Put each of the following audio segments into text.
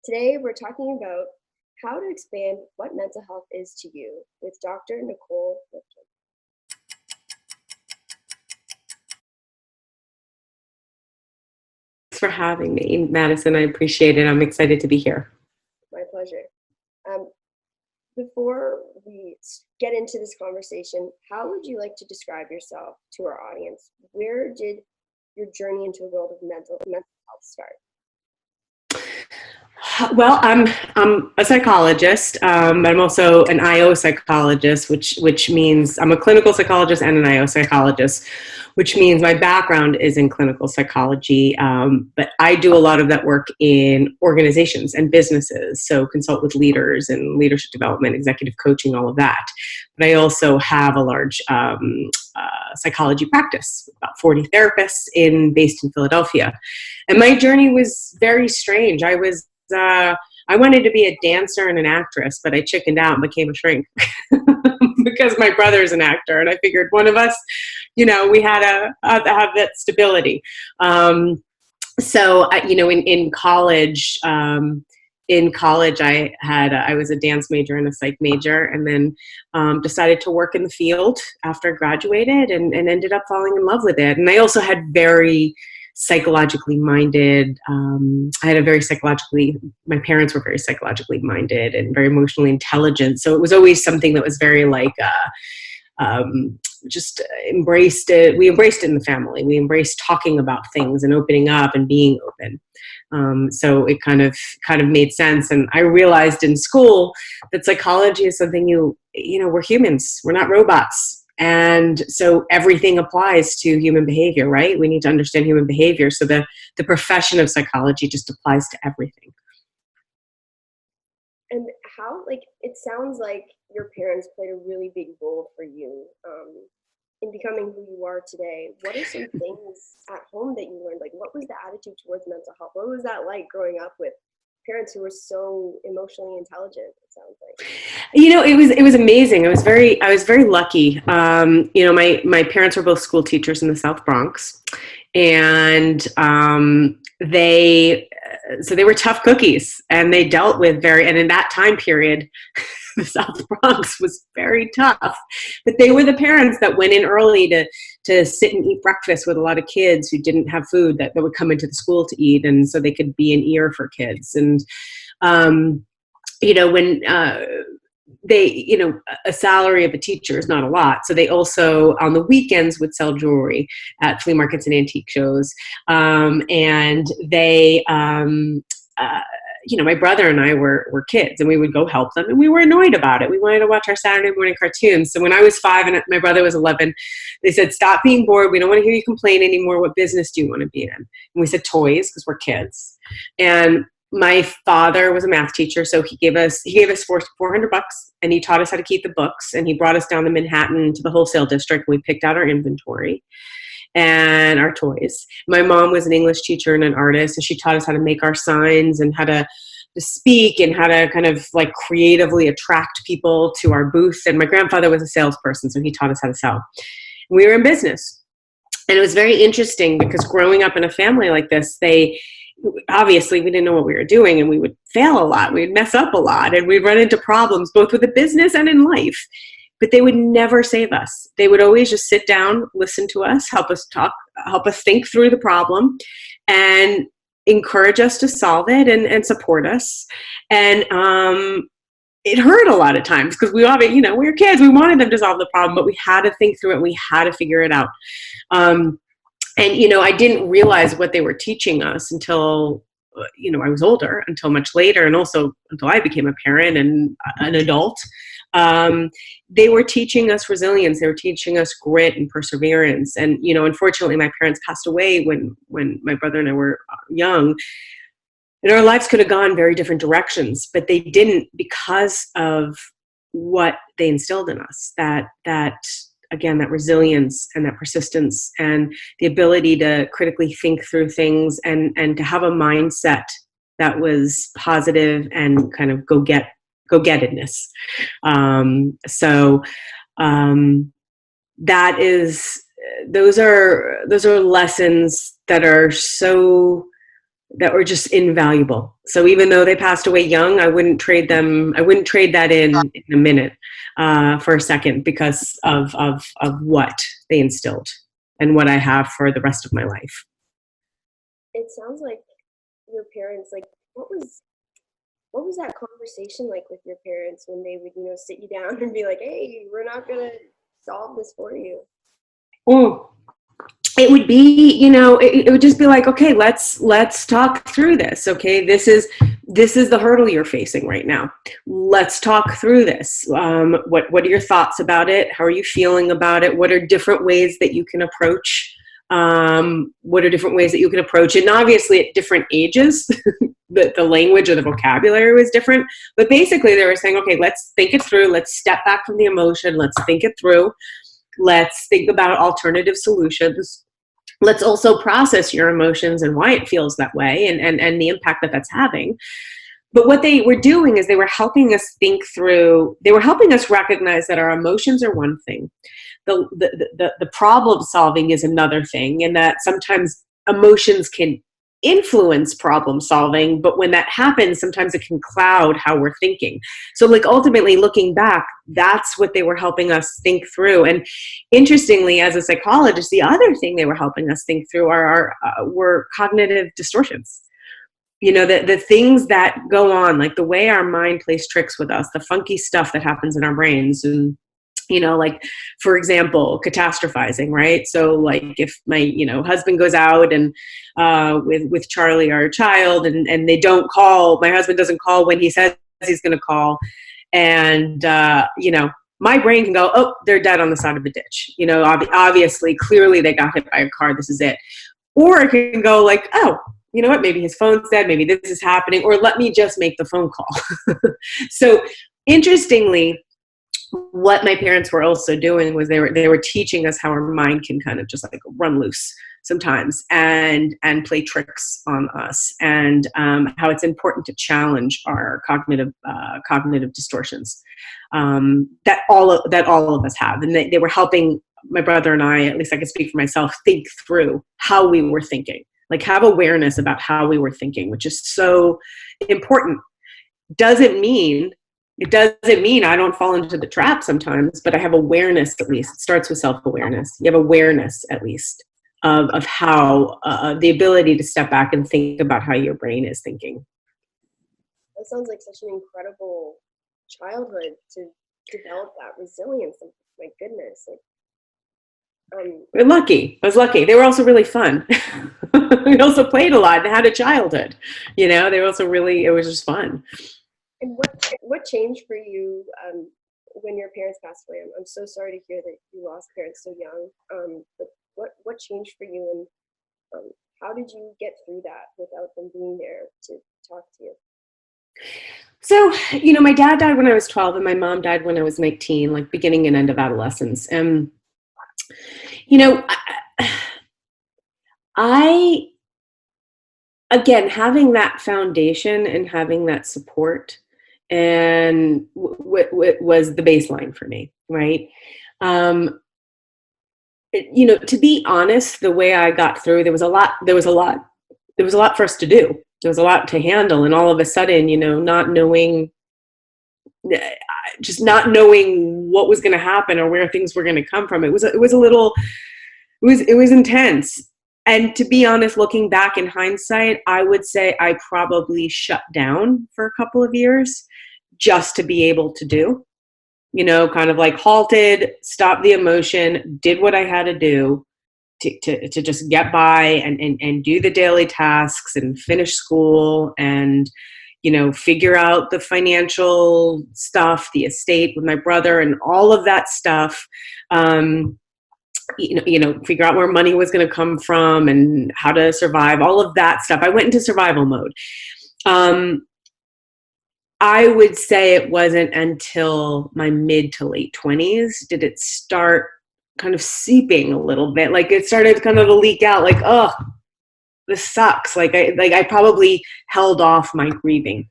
Today, we're talking about how to expand what mental health is to you with Dr. Nicole Lipkin. Thanks for having me, Madison. I appreciate it. I'm excited to be here. My pleasure. Before we get into this conversation, how would you like to describe yourself to our audience? Where did your journey into the world of mental health start? Well, I'm a psychologist, but I'm also an IO psychologist, which means I'm a clinical psychologist and an IO psychologist, which means my background is in clinical psychology. But I do a lot of that work in organizations and businesses, so consult with leaders and leadership development, executive coaching, all of that. But I also have a large psychology practice, about 40 therapists based in Philadelphia. And my journey was very strange. I wanted to be a dancer and an actress, but I chickened out and became a shrink because my brother's an actor, and I figured one of us, we had to have that stability. In college, I was a dance major and a psych major, and then decided to work in the field after I graduated, and ended up falling in love with it. And I also had very psychologically minded. My parents were very psychologically minded and very emotionally intelligent. So it was always something that was very just embraced it. We embraced it in the family. We embraced talking about things and opening up and being open. So it kind of made sense. And I realized in school that psychology is something we're humans. We're not robots. And so everything applies to human behavior, right? We need to understand human behavior. So the profession of psychology just applies to everything. And how, it sounds like your parents played a really big role for you in becoming who you are today. What are some things at home that you learned? What was the attitude towards mental health? What was that like growing up with parents who were so emotionally intelligent, it sounds like? It was amazing. I was very lucky. My parents were both school teachers in the South Bronx, and they were tough cookies, and they dealt with and in that time period, the South Bronx was very tough. But they were the parents that went in early to sit and eat breakfast with a lot of kids who didn't have food that would come into the school to eat, and so they could be an ear for kids. And when a salary of a teacher is not a lot. So they also, on the weekends, would sell jewelry at flea markets and antique shows. And they, my brother and I were kids, and we would go help them, and we were annoyed about it. We wanted to watch our Saturday morning cartoons. So when I was 5 and my brother was 11, they said, "Stop being bored. We don't want to hear you complain anymore. What business do you want to be in?" And we said, "Toys," because we're kids. And my father was a math teacher, so he gave us $400, and he taught us how to keep the books, and he brought us down to Manhattan to the wholesale district. We picked out our inventory and our toys. My mom was an English teacher and an artist, and she taught us how to make our signs and how to speak and how to kind of creatively attract people to our booth. And my grandfather was a salesperson, so he taught us how to sell. We were in business, and it was very interesting because growing up in a family like this, obviously we didn't know what we were doing, and we would fail a lot. We'd mess up a lot, and we'd run into problems both with the business and in life. But they would never save us. They would always just sit down, listen to us, help us talk, help us think through the problem, and encourage us to solve it and support us. And it hurt a lot of times because we were kids. We wanted them to solve the problem, but we had to think through it. We had to figure it out. And I didn't realize what they were teaching us until, I was older, until much later, and also until I became a parent and an adult. They were teaching us resilience. They were teaching us grit and perseverance. And, unfortunately, my parents passed away when my brother and I were young. And our lives could have gone very different directions, but they didn't, because of what they instilled in us, that again, that resilience and that persistence and the ability to critically think through things and to have a mindset that was positive and kind of go-gettedness. Those are lessons that are so that were just invaluable. So even though they passed away young, I wouldn't trade that in a minute for a second, because of what they instilled and what I have for the rest of my life. It sounds like your parents, like, what was that conversation like with your parents when they would, sit you down and be like, hey, we're not gonna solve this for you? Oh, it would be, it would just be like, okay, let's talk through this. Okay, this is the hurdle you're facing right now. Let's talk through this. What are your thoughts about it? How are you feeling about it? What are different ways that you can approach? What are different ways that you can approach it? And obviously, at different ages, the language or the vocabulary was different. But basically, they were saying, okay, let's think it through. Let's step back from the emotion. Let's think it through. Let's think about alternative solutions. Let's also process your emotions and why it feels that way, and the impact that that's having. But what they were doing is they were helping us think through, they were helping us recognize that our emotions are one thing. The problem solving is another thing, and that sometimes emotions can influence problem solving, but when that happens, sometimes it can cloud how we're thinking. So like ultimately looking back, that's what they were helping us think through. And interestingly, as a psychologist, the other thing they were helping us think through were cognitive distortions. The things that go on, like the way our mind plays tricks with us, the funky stuff that happens in our brains. And like, for example, catastrophizing, right? So like if my, husband goes out and with Charlie, our child, and they don't call, my husband doesn't call when he says he's going to call. And, my brain can go, oh, they're dead on the side of the ditch. Obviously, clearly they got hit by a car. This is it. Or it can go like, oh, you know what? Maybe his phone's dead. Maybe this is happening. Or let me just make the phone call. So interestingly, what my parents were also doing was they were teaching us how our mind can kind of just like run loose sometimes and play tricks on us, and how it's important to challenge our cognitive distortions that all of us have. And they were helping my brother and I, at least I can speak for myself, think through how we were thinking, like have awareness about how we were thinking, which is so important. It doesn't mean I don't fall into the trap sometimes, but I have awareness at least. It starts with self-awareness. You have awareness at least of how the ability to step back and think about how your brain is thinking. That sounds like such an incredible childhood to develop that resilience. My goodness. We're lucky. I was lucky. They were also really fun. We also played a lot and had a childhood. They were also it was just fun. And what changed for you when your parents passed away? I'm so sorry to hear that you lost parents so young. But what changed for you, and how did you get through that without them being there to talk to you? So, my dad died when I was 12 and my mom died when I was 19, like beginning and end of adolescence. And, I again, having that foundation and having that support and was the baseline for me, right? To be honest, the way I got through, there was a lot for us to do. There was a lot to handle, and all of a sudden, just not knowing what was going to happen or where things were going to come from. It was intense. And to be honest, looking back in hindsight, I would say I probably shut down for a couple of years just to be able to do, kind of like halted, stopped the emotion, did what I had to do to just get by and do the daily tasks and finish school and, figure out the financial stuff, the estate with my brother and all of that stuff. Figure out where money was going to come from and how to survive, all of that stuff. I went into survival mode. I would say it wasn't until my mid to late 20s did it start kind of seeping a little bit. Like it started kind of to leak out like, oh, this sucks. I probably held off my grieving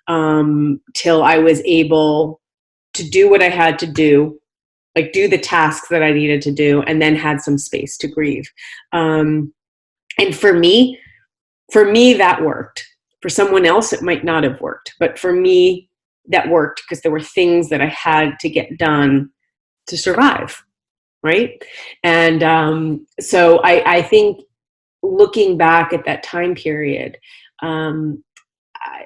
till I was able to do what I had to do, like do the tasks that I needed to do, and then had some space to grieve. And for me, For me, that worked. For someone else, it might not have worked. But for me, that worked because there were things that I had to get done to survive, right? And so I think looking back at that time period, um,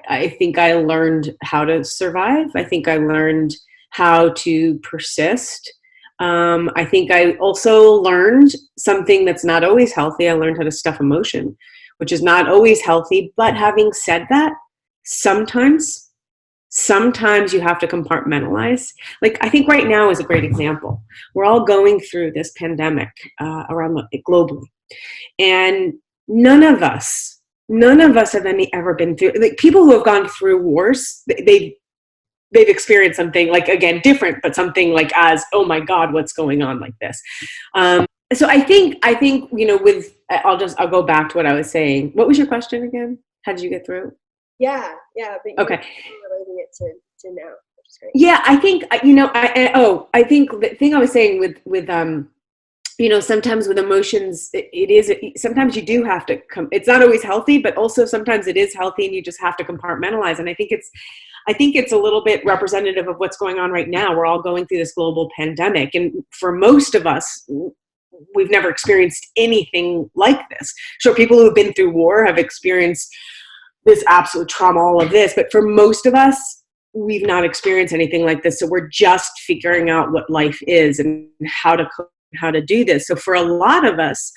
I think I learned how to survive. I think I learned how to persist. I think I also learned something that's not always healthy. I learned how to stuff emotion, which is not always healthy. But having said that, sometimes, sometimes you have to compartmentalize. Like I think right now is a great example. We're all going through this pandemic around globally, and none of us have ever been through, like people who have gone through wars, they've experienced something like, again, different, but something like as, oh my God, what's going on like this. So I think, with, I'll go back to what I was saying. What was your question again? How did you get through? Yeah, but Okay. you're relating it to now, which is great. Yeah, I think, I think the thing I was saying with sometimes with emotions, it is, sometimes you do have to come, it's not always healthy, but also sometimes it is healthy and you just have to compartmentalize. And I think it's a little bit representative of what's going on right now. We're all going through this global pandemic. And for most of us, we've never experienced anything like this. Sure, people who've been through war have experienced this absolute trauma, all of this, but for most of us, we've not experienced anything like this. So we're just figuring out what life is and how to do this. So for a lot of us,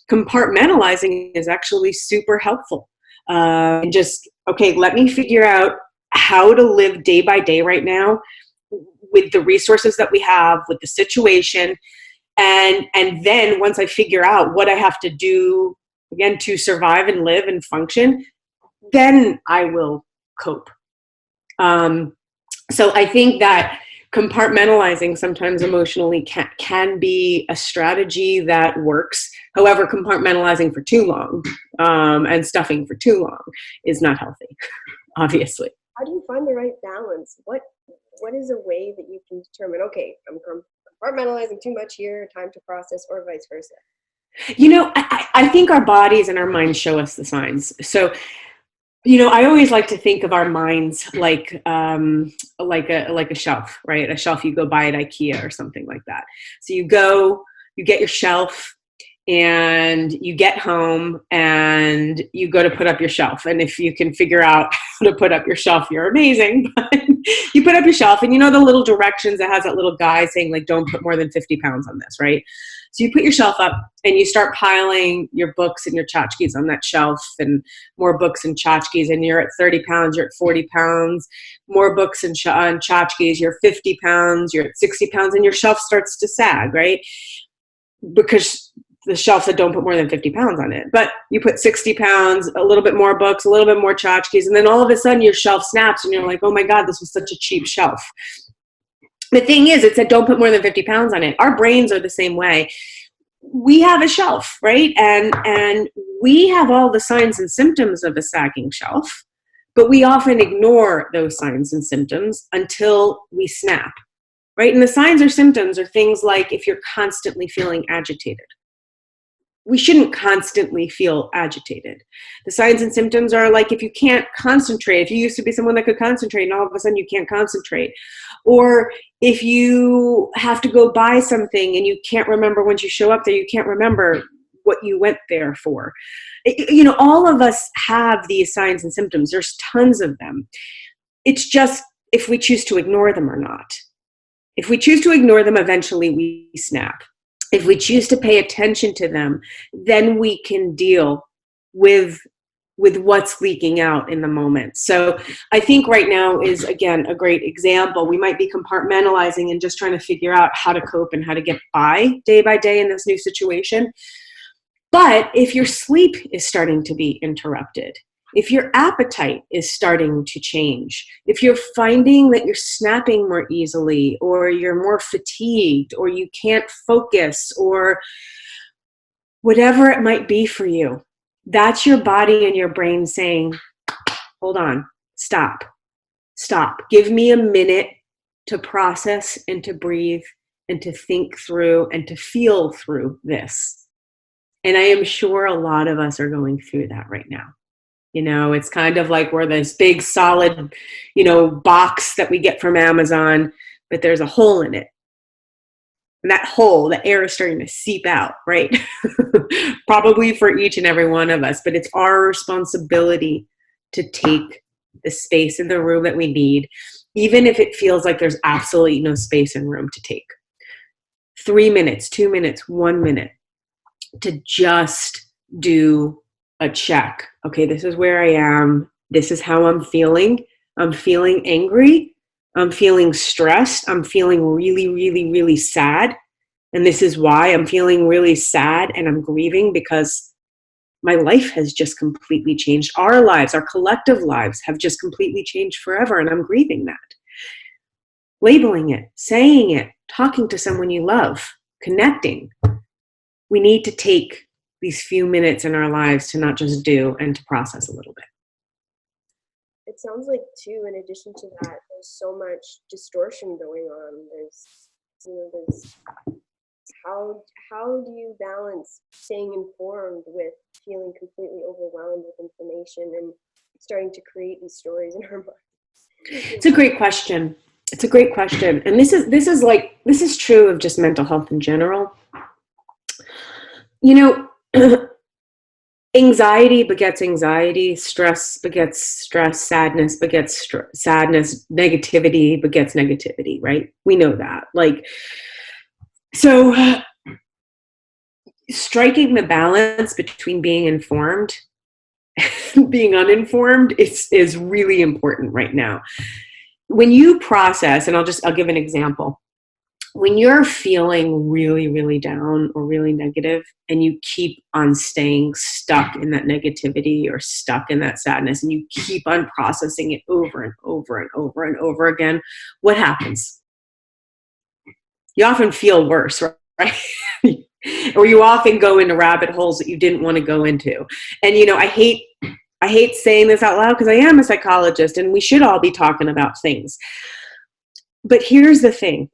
compartmentalizing is actually super helpful. And just, okay, let me figure out how to live day by day right now with the resources that we have, with the situation. And then once I figure out what I have to do, again, to survive and live and function, then I will cope. So I think that compartmentalizing sometimes emotionally can be a strategy that works. However, compartmentalizing for too long and stuffing for too long is not healthy, obviously. How do you find the right balance? What is a way that you can determine, okay, I'm compartmentalizing too much here, time to process, or vice versa? I think our bodies and our minds show us the signs. So I always like to think of our minds like a shelf, right? A shelf you go buy at IKEA or something like that. So you get your shelf, and you get home and you go to put up your shelf. And if you can figure out how to put up your shelf, you're amazing. But you put up your shelf, and the little directions, it has that little guy saying like, don't put more than 50 pounds on this, right? So you put your shelf up and you start piling your books and your tchotchkes on that shelf, and more books and tchotchkes, and you're at 30 pounds, you're at 40 pounds, more books and tchotchkes, you're 50 pounds, you're at 60 pounds, and your shelf starts to sag, right? Because the shelf said don't put more than 50 pounds on it. But you put 60 pounds, a little bit more books, a little bit more tchotchkes, and then all of a sudden your shelf snaps and you're like, oh my God, this was such a cheap shelf. The thing is, it said don't put more than 50 pounds on it. Our brains are the same way. We have a shelf, right? And we have all the signs and symptoms of a sagging shelf, but we often ignore those signs and symptoms until we snap, right? And the signs or symptoms are things like if you're constantly feeling agitated. We shouldn't constantly feel agitated. The signs and symptoms are like if you can't concentrate, if you used to be someone that could concentrate and all of a sudden you can't concentrate, or if you have to go buy something and you can't remember once you show up there, you can't remember what you went there for. All of us have these signs and symptoms. There's tons of them. It's just if we choose to ignore them or not. If we choose to ignore them, eventually we snap. If we choose to pay attention to them, then we can deal with what's leaking out in the moment. So I think right now is, again, a great example. We might be compartmentalizing and just trying to figure out how to cope and how to get by day in this new situation. But if your sleep is starting to be interrupted, if your appetite is starting to change, if you're finding that you're snapping more easily, or you're more fatigued, or you can't focus, or whatever it might be for you, that's your body and your brain saying, hold on, stop. Give me a minute to process and to breathe and to think through and to feel through this. And I am sure a lot of us are going through that right now. You know, it's kind of like we're this big solid, you know, box that we get from Amazon, but there's a hole in it. And that hole, the air is starting to seep out, right? Probably for each and every one of us, but it's our responsibility to take the space in the room that we need, even if it feels like there's absolutely no space and room to take. 3 minutes, 2 minutes, 1 minute to just do a check. Okay, this is where I am. This is how I'm feeling. I'm feeling angry. I'm feeling stressed. I'm feeling really, really, really sad. And this is why I'm feeling really sad and I'm grieving, because my life has just completely changed. Our lives, our collective lives have just completely changed forever. And I'm grieving that. Labeling it, saying it, talking to someone you love, connecting. We need to take these few minutes in our lives to not just do and to process a little bit. It sounds like too, in addition to that, there's so much distortion going on. There's how do you balance staying informed with feeling completely overwhelmed with information and starting to create these stories in our minds? It's a great question. It's a great question. And this is true of just mental health in general. You know, anxiety begets anxiety, stress begets stress, sadness begets sadness, negativity begets negativity, right? We know that. Like, so striking the balance between being informed and being uninformed is really important right now. When you process, and I'll give an example. When you're feeling really, really down or really negative and you keep on staying stuck in that negativity or stuck in that sadness and you keep on processing it over and over and over and over again, what happens? You often feel worse, right? Or you often go into rabbit holes that you didn't want to go into. And, you know, I hate saying this out loud because I am a psychologist and we should all be talking about things. But here's the thing.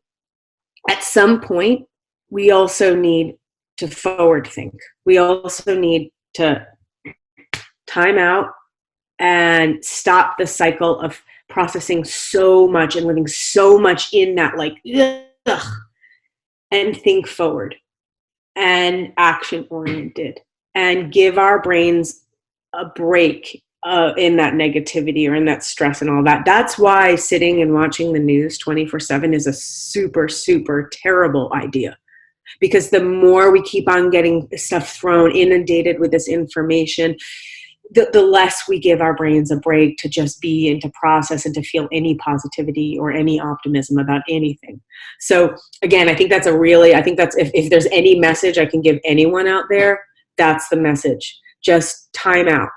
At some point, we also need to forward think. We also need to time out and stop the cycle of processing so much and living so much in that, like, ugh, and think forward and action oriented and give our brains a break in that negativity or in that stress and all that. That's why sitting and watching the news 24/7 is a super, super terrible idea. Because the more we keep on getting stuff thrown, inundated with this information, the less we give our brains a break to just be and to process and to feel any positivity or any optimism about anything. So again, I think that's if there's any message I can give anyone out there, that's the message. Just time out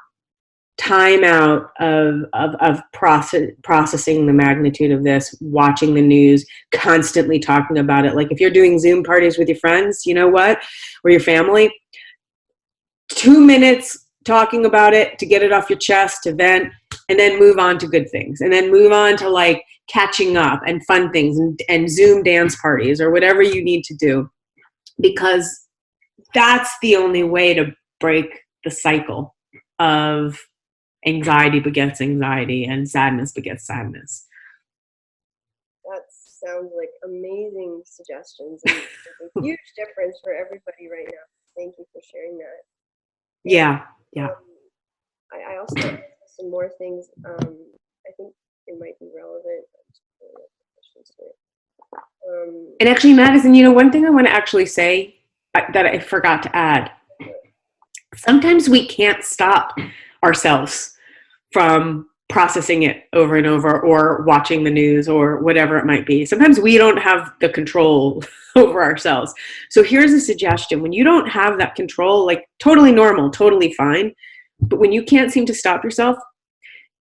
of processing the magnitude of this, watching the news, constantly talking about it. Like if you're doing Zoom parties with your friends, you know what, or your family, 2 minutes talking about it to get it off your chest, to vent, and then move on to good things, and then move on to like catching up and fun things and Zoom dance parties or whatever you need to do, because that's the only way to break the cycle of anxiety begets anxiety and sadness begets sadness. That sounds like amazing suggestions and a huge difference for everybody right now. Thank you for sharing that. Yeah. I also have some more things. I think it might be relevant. And actually, Madison, you know, one thing I want to actually say that I forgot to add. Sometimes we can't stop ourselves from processing it over and over or watching the news or whatever it might be. Sometimes we don't have the control over ourselves. So here's a suggestion. When you don't have that control, like totally normal, totally fine. But when you can't seem to stop yourself,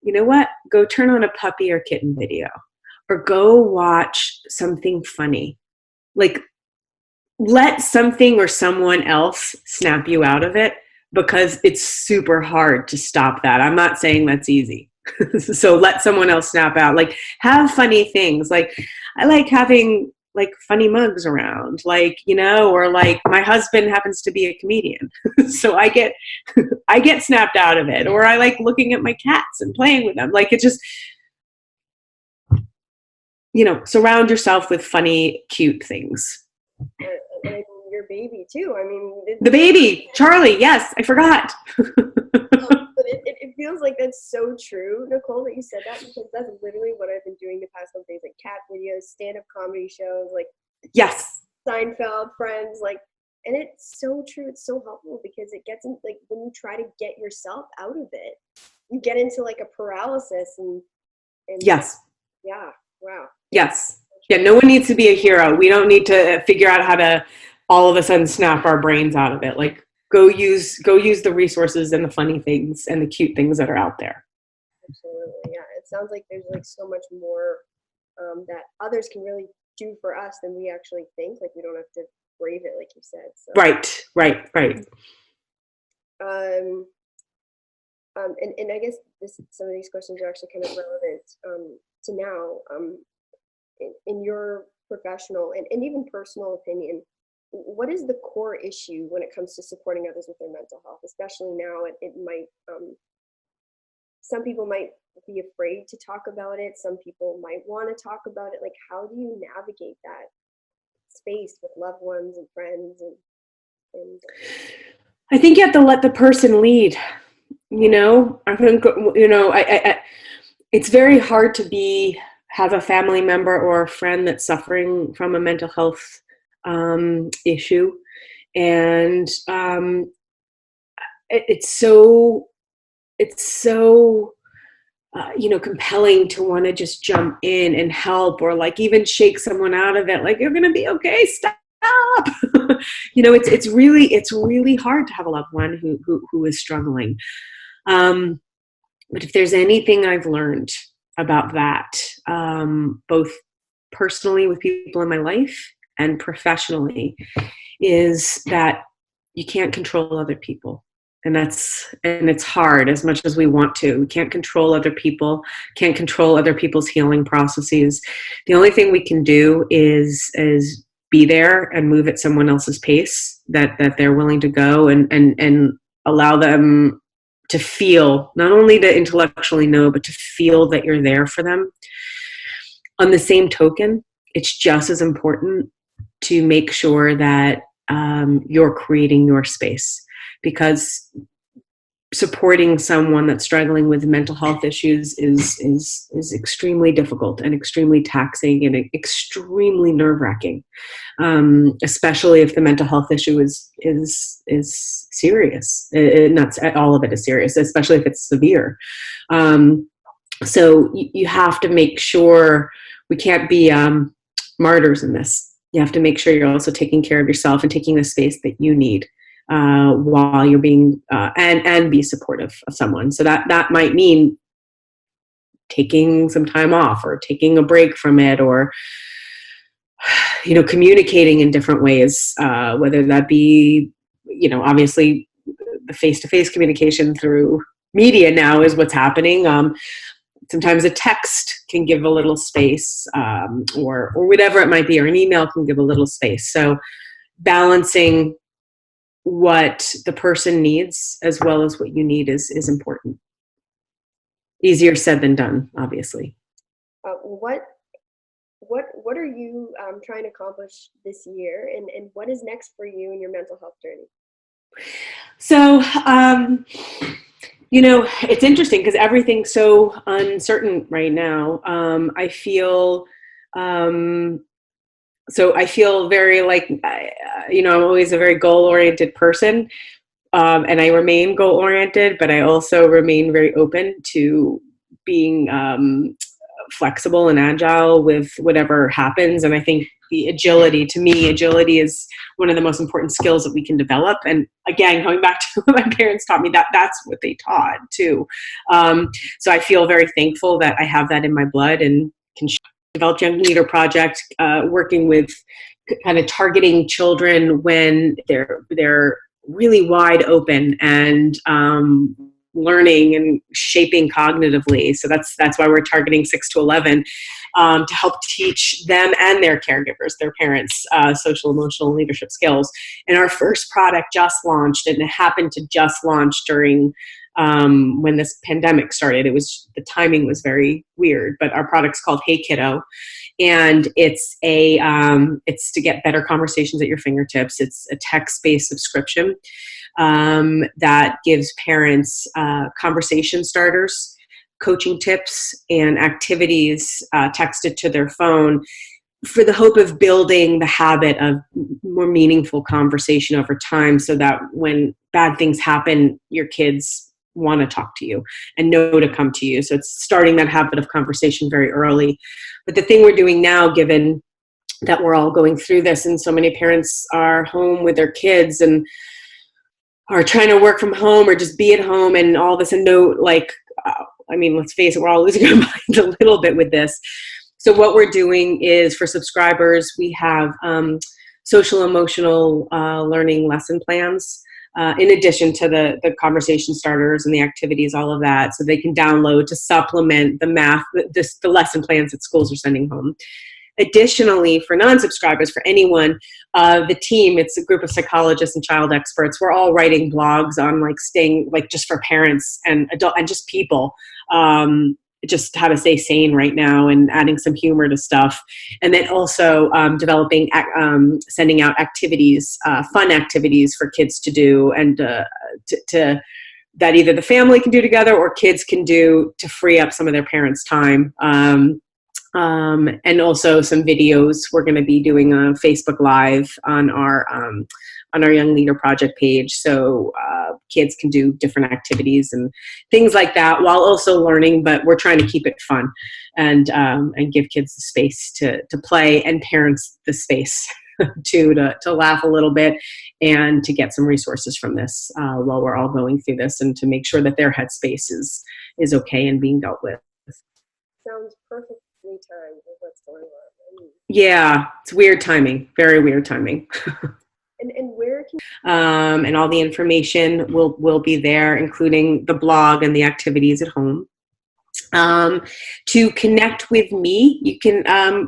you know what? Go turn on a puppy or kitten video or go watch something funny. Like let something or someone else snap you out of it, because it's super hard to stop that. I'm not saying that's easy. So let someone else snap out. Like have funny things. Like I like having like funny mugs around, like, you know, or like my husband happens to be a comedian. So I get snapped out of it, or I like looking at my cats and playing with them. Like, it just, you know, surround yourself with funny, cute things. And your baby too. I mean, The baby, Charlie. Yes, I forgot. but it feels like that's so true, Nicole, that you said that, because that's literally what I've been doing the past couple days, like cat videos, stand-up comedy shows, like Yes. Seinfeld, Friends, like, and it's so true. It's so helpful because it gets in, like, when you try to get yourself out of it, you get into like a paralysis and Yes. Yeah. Wow. Yes. Yeah. No one needs to be a hero. We don't need to figure out how to all of a sudden snap our brains out of it. Like, go use the resources and the funny things and the cute things that are out there. Absolutely. Yeah. It sounds like there's like so much more that others can really do for us than we actually think. Like, we don't have to brave it, like you said. So. Right. And I guess some of these questions are actually kind of relevant to now. In your professional and even personal opinion, what is the core issue when it comes to supporting others with their mental health? Especially now, it might, some people might be afraid to talk about it. Some people might want to talk about it. Like, how do you navigate that space with loved ones and friends? And I think you have to let the person lead. You know, I think, you know, it's very hard to have a family member or a friend that's suffering from a mental health issue, and it's so you know, compelling to want to just jump in and help, or like even shake someone out of it, like, you're gonna be okay, stop. You know, it's really hard to have a loved one who is struggling. But if there's anything I've learned about that, both personally with people in my life and professionally, is that you can't control other people. And it's hard as much as we want to. We can't control other people, can't control other people's healing processes. The only thing we can do is be there and move at someone else's pace that they're willing to go, and allow them to feel, not only to intellectually know, but to feel that you're there for them. On the same token, it's just as important to make sure that you're creating your space, because supporting someone that's struggling with mental health issues is extremely difficult and extremely taxing and extremely nerve-wracking, especially if the mental health issue is serious. Not all of it is serious, especially if it's severe. So you have to make sure, we can't be martyrs in this. You have to make sure you're also taking care of yourself and taking the space that you need while you're being and be supportive of someone. So that might mean taking some time off, or taking a break from it, or, you know, communicating in different ways, whether that be, you know, obviously the face-to-face communication through media now is what's happening. Sometimes a text can give a little space, or whatever it might be, or an email can give a little space. So balancing what the person needs as well as what you need is important. Easier said than done, obviously. What are you trying to accomplish this year, and what is next for you in your mental health journey? So, you know, it's interesting because everything's so uncertain right now. I feel very like, you know, I'm always a very goal-oriented person, and I remain goal-oriented, but I also remain very open to being flexible and agile with whatever happens. And I think to me, agility is one of the most important skills that we can develop. And again, going back to what my parents taught me, that's what they taught too. So I feel very thankful that I have that in my blood, and can develop Young Leader Project, working with kind of targeting children when they're really wide open and learning and shaping cognitively. So that's why we're targeting 6 to 11, to help teach them and their caregivers, their parents, social emotional leadership skills. And our first product just launched, and it happened to just launch during when this pandemic started. The timing was very weird, but our product's called Hey Kiddo, and it's to get better conversations at your fingertips. It's a text-based subscription that gives parents conversation starters, coaching tips, and activities texted to their phone, for the hope of building the habit of more meaningful conversation over time, so that when bad things happen, your kids want to talk to you and know to come to you. So it's starting that habit of conversation very early. But the thing we're doing now, given that we're all going through this and so many parents are home with their kids and are trying to work from home or just be at home and all this, and let's face it, we're all losing our minds a little bit with this. So what we're doing is, for subscribers, we have social emotional learning lesson plans, in addition to the conversation starters and the activities, all of that, so they can download to supplement the math, the lesson plans that schools are sending home. Additionally, for non-subscribers, for anyone, the team, it's a group of psychologists and child experts. We're all writing blogs on just for parents and adult and just people, just how to stay sane right now, and adding some humor to stuff. And then also developing, sending out activities, fun activities for kids to do, and to that either the family can do together or kids can do to free up some of their parents' time. And also some videos. We're going to be doing a Facebook Live on our Young Leader Project page, so kids can do different activities and things like that while also learning. But we're trying to keep it fun and give kids the space to play, and parents the space to laugh a little bit and to get some resources from this while we're all going through this, and to make sure that their headspace is okay and being dealt with. Sounds perfectly timed with what's going on. Yeah, it's weird timing, very weird timing. And where can and all the information will be there, including the blog and the activities at home. To connect with me, you can,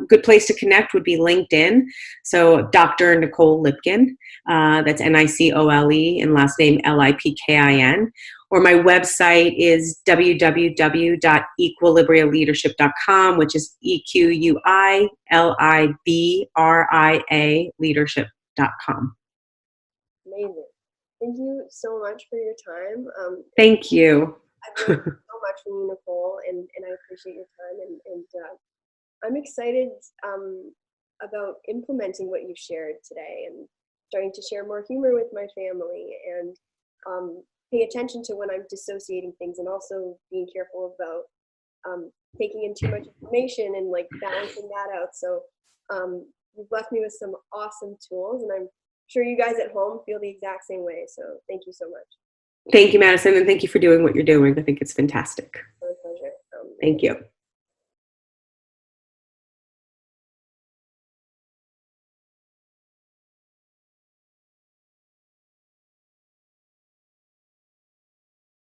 good place to connect would be LinkedIn. So Dr. Nicole Lipkin, that's Nicole, and last name Lipkin. Or my website is www.equilibrialeadership.com, which is EQUILIBRIA leadership.com. Amazing. Thank you so much for your time. Thank you. I've learned so much from you, Nicole, and I appreciate your time. And I'm excited about implementing what you've shared today, and starting to share more humor with my family, and pay attention to when I'm dissociating things, and also being careful about taking in too much information and balancing that out. So you've left me with some awesome tools, and I'm sure you guys at home feel the exact same way. So thank you so much. Thank you, Madison, and thank you for doing what you're doing. I think it's fantastic. My pleasure. Thank you.